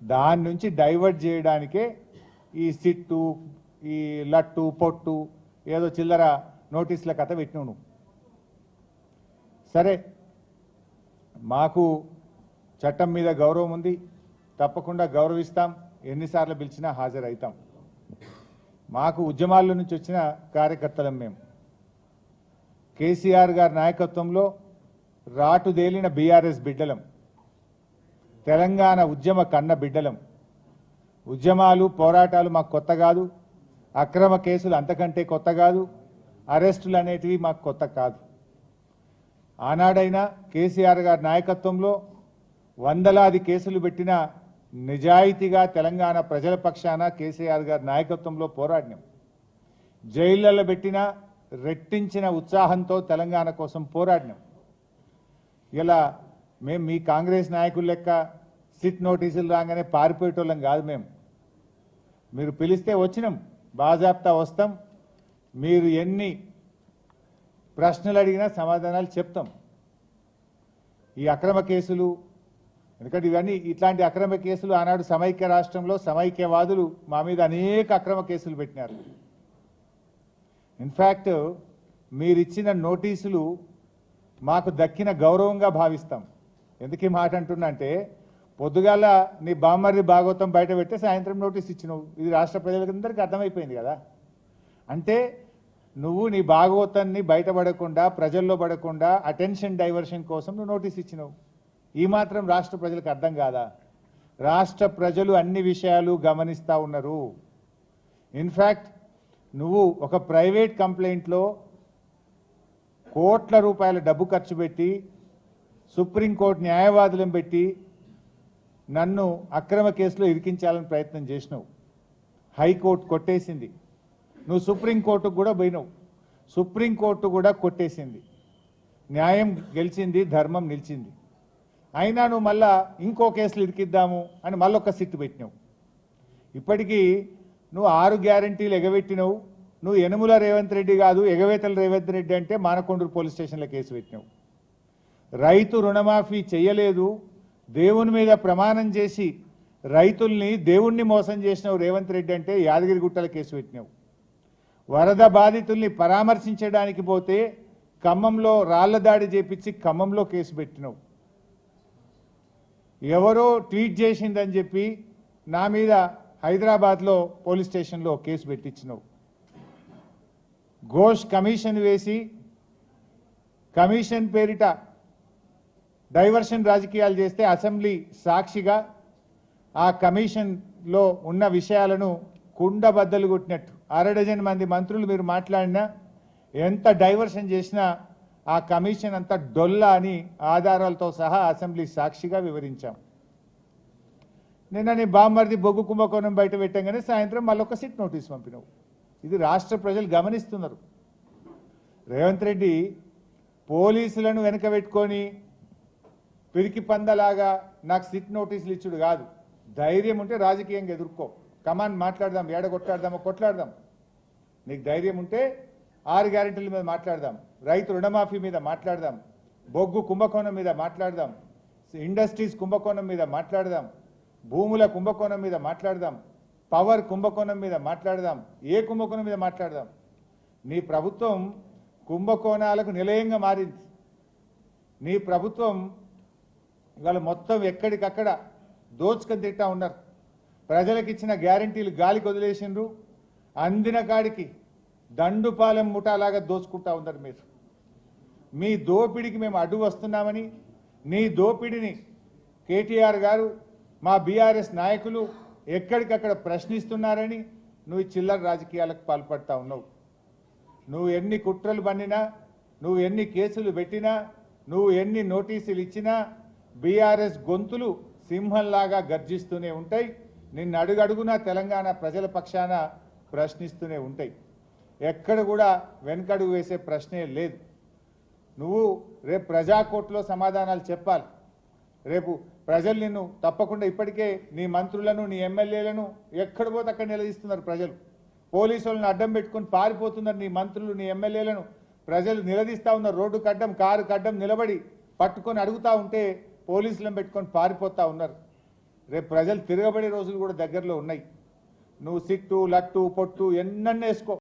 దాని నుంచి డైవర్ట్ చేయడానికే ఈ సిట్టు ఈ లట్టు పొట్టు ఏదో చిల్లర నోటీసుల కథ పెట్టినావు నువ్వు. సరే, మాకు చట్టం మీద గౌరవం ఉంది, తప్పకుండా గౌరవిస్తాం, ఎన్నిసార్లు పిలిచినా హాజరవుతాం. మాకు ఉద్యమాల నుంచి వచ్చిన కార్యకర్తలం మేము. కేసీఆర్ గారి నాయకత్వంలో రాటుదేలిన బీఆర్ఎస్ బిడ్డలం, తెలంగాణ ఉద్యమ కన్న బిడ్డలం. ఉద్యమాలు పోరాటాలు మాకు కొత్త కాదు, అక్రమ కేసులు అంతకంటే కొత్త కాదు, అరెస్టులు అనేటివి మాకు కొత్త కాదు. ఆనాడైనా కేసీఆర్ గారి నాయకత్వంలో వందలాది కేసులు పెట్టిన నిజాయితీగా తెలంగాణ ప్రజల పక్షాన కేసీఆర్ గారి నాయకత్వంలో పోరాడినాం. జైళ్లలో పెట్టిన రెట్టించిన ఉత్సాహంతో తెలంగాణ కోసం పోరాడినాం. ఇలా మేము మీ కాంగ్రెస్ నాయకుల లెక్క సిట్ నోటీసులు రాగానే పారిపోయేటోళ్ళం కాదు. మీరు పిలిస్తే వచ్చినాం, బాజాప్తా వస్తాం. మీరు ఎన్ని ప్రశ్నలు అడిగినా సమాధానాలు చెప్తాం. ఈ అక్రమ కేసులు, ఎందుకంటే ఇవన్నీ ఇట్లాంటి అక్రమ కేసులు ఆనాడు సమైక్య రాష్ట్రంలో సమైక్యవాదులు మా మీద అనేక అక్రమ కేసులు పెట్టినారు. ఇన్ఫ్యాక్ట్ మీరిచ్చిన నోటీసులు మాకు దక్కిన గౌరవంగా భావిస్తాం. ఎందుకు ఈ మాట అంటున్నా అంటే, పొద్దుగాల నీ బామ్మర్రి భాగవతం బయట పెడితే సాయంత్రం నోటీస్ ఇచ్చినావు. ఇది రాష్ట్ర ప్రజలందరికీ అర్థమైపోయింది కదా. అంటే నువ్వు నీ భాగవతాన్ని బయటపడకుండా, ప్రజల్లో పడకుండా అటెన్షన్ డైవర్షన్ కోసం నువ్వు నోటీస్ ఇచ్చినావు. ఈ మాత్రం రాష్ట్ర ప్రజలకు అర్థం కాదా? రాష్ట్ర ప్రజలు అన్ని విషయాలు గమనిస్తూ ఉన్నారు. ఇన్ఫ్యాక్ట్ నువ్వు ఒక ప్రైవేట్ కంప్లైంట్లో కోట్ల రూపాయల డబ్బు ఖర్చు పెట్టి సుప్రీంకోర్టు న్యాయవాదులను పెట్టి నన్ను అక్రమ కేసులో ఇరికించాలని ప్రయత్నం చేసినావు. హైకోర్టు కొట్టేసింది. నువ్వు సుప్రీంకోర్టుకు కూడా పోయినావు, సుప్రీంకోర్టు కూడా కొట్టేసింది. న్యాయం గెలిచింది, ధర్మం నిలిచింది. అయినా నువ్వు మళ్ళా ఇంకో కేసులు ఇరికిద్దాము అని మళ్ళొక్క సిట్టు పెట్టినావు. ఇప్పటికీ నువ్వు 6 గ్యారంటీలు ఎగబెట్టినావు. నువ్వు యనుమల రేవంత్ రెడ్డి కాదు, ఎగవేతల రేవంత్ రెడ్డి అంటే మానకొండూరు పోలీస్ స్టేషన్లో కేసు పెట్టినావు. రైతు రుణమాఫీ చేయలేదు, దేవుని మీద ప్రమాణం చేసి రైతుల్ని దేవుణ్ణి మోసం చేసినావు రేవంత్ రెడ్డి అంటే యాదగిరిగుట్టల కేసు పెట్టినావు. వరద బాధితుల్ని పరామర్శించడానికి పోతే ఖమ్మంలో రాళ్ల దాడి చేపించి ఖమ్మంలో కేసు పెట్టినావు. ఎవరో ట్వీట్ చేసిందని చెప్పి నా మీద హైదరాబాద్లో పోలీస్ స్టేషన్లో కేసు పెట్టించినావు. ఘోష్ కమిషన్ వేసి కమిషన్ పేరిట డైవర్షన్ రాజకీయాలు చేస్తే అసెంబ్లీ సాక్షిగా ఆ కమిషన్లో ఉన్న విషయాలను కుండబద్దలు కొట్టినట్టు 6 డజన్ మంది మంత్రులు మీరు మాట్లాడినా, ఎంత డైవర్షన్ చేసినా ఆ కమిషన్ అంతా డొల్లా అని ఆధారాలతో సహా అసెంబ్లీ సాక్షిగా వివరించాం. నిన్న నీ బామ్మర్ది బొగ్గు కుంభకోణం బయట పెట్టంగానే సాయంత్రం మళ్ళొక సిట్ నోటీస్ పంపినావు. ఇది రాష్ట్ర ప్రజలు గమనిస్తున్నారు. రేవంత్ రెడ్డి పోలీసులను వెనక పెట్టుకొని పిరికి పందలాగా నాకు సిట్ నోటీసులు ఇచ్చుడు కాదు. ధైర్యం ఉంటే రాజకీయంగా ఎదుర్కో, కమాన్ మాట్లాడదాం, ఏడ కొట్లాడదామో కొట్లాడదాం. నీకు ధైర్యం ఉంటే 6 గ్యారెంటీల మీద మాట్లాడదాం, రైతు రుణమాఫీ మీద మాట్లాడదాం, బొగ్గు కుంభకోణం మీద మాట్లాడదాం, ఇండస్ట్రీస్ కుంభకోణం మీద మాట్లాడదాం, భూముల కుంభకోణం మీద మాట్లాడదాం, పవర్ కుంభకోణం మీద మాట్లాడదాం, ఏ కుంభకోణం మీద మాట్లాడదాం. నీ ప్రభుత్వం కుంభకోణాలకు నిలయంగా మారింది. నీ ప్రభుత్వం ఇవాళ మొత్తం ఎక్కడికక్కడ దోచుకొని తింటా ఉన్నారు. ప్రజలకు ఇచ్చిన గ్యారంటీలు గాలికి వదిలేసిండ్రు. అందిన కాడికి దండుపాలెం ముఠాలాగా దోచుకుంటా ఉన్నారు. మీరు మీ దోపిడికి మేము అడ్డు వస్తున్నామని, నీ దోపిడిని కేటీఆర్ గారు, మా బీఆర్ఎస్ నాయకులు ఎక్కడికక్కడ ప్రశ్నిస్తున్నారని నువ్వు చిల్లర రాజకీయాలకు పాల్పడతా ఉన్నావు. నువ్వు ఎన్ని కుట్రలు పన్నినా, నువ్వు ఎన్ని కేసులు పెట్టినా, నువ్వు ఎన్ని నోటీసులు ఇచ్చినా బీఆర్ఎస్ గొంతులు సింహంలాగా గర్జిస్తూనే ఉంటాయి. నిన్ను అడుగడుగునా తెలంగాణ ప్రజల పక్షాన ప్రశ్నిస్తూనే ఉంటాయి. ఎక్కడ కూడా వెనకడుగు వేసే ప్రశ్నే లేదు. నువ్వు రేపు ప్రజాకోర్టులో సమాధానాలు చెప్పాలి. రేపు ప్రజలు నిన్ను తప్పకుండా, ఇప్పటికే నీ మంత్రులను నీ ఎమ్మెల్యేలను ఎక్కడ పోతే అక్కడ నిలదీస్తున్నారు ప్రజలు. పోలీసులను అడ్డం పెట్టుకొని పారిపోతున్నారు నీ మంత్రులు, నీ ఎమ్మెల్యేలను ప్రజలు నిలదీస్తూ ఉన్నారు. రోడ్డు కడ్డం, కారు కడ్డం నిలబడి పట్టుకొని అడుగుతూ ఉంటే పోలీసులను పెట్టుకొని పారిపోతూ ఉన్నారు. రేపు ప్రజలు తిరగబడే రోజులు కూడా దగ్గరలో ఉన్నాయి. నువ్వు సిట్టు లట్టు పొట్టు ఎన్నన్నేసుకో,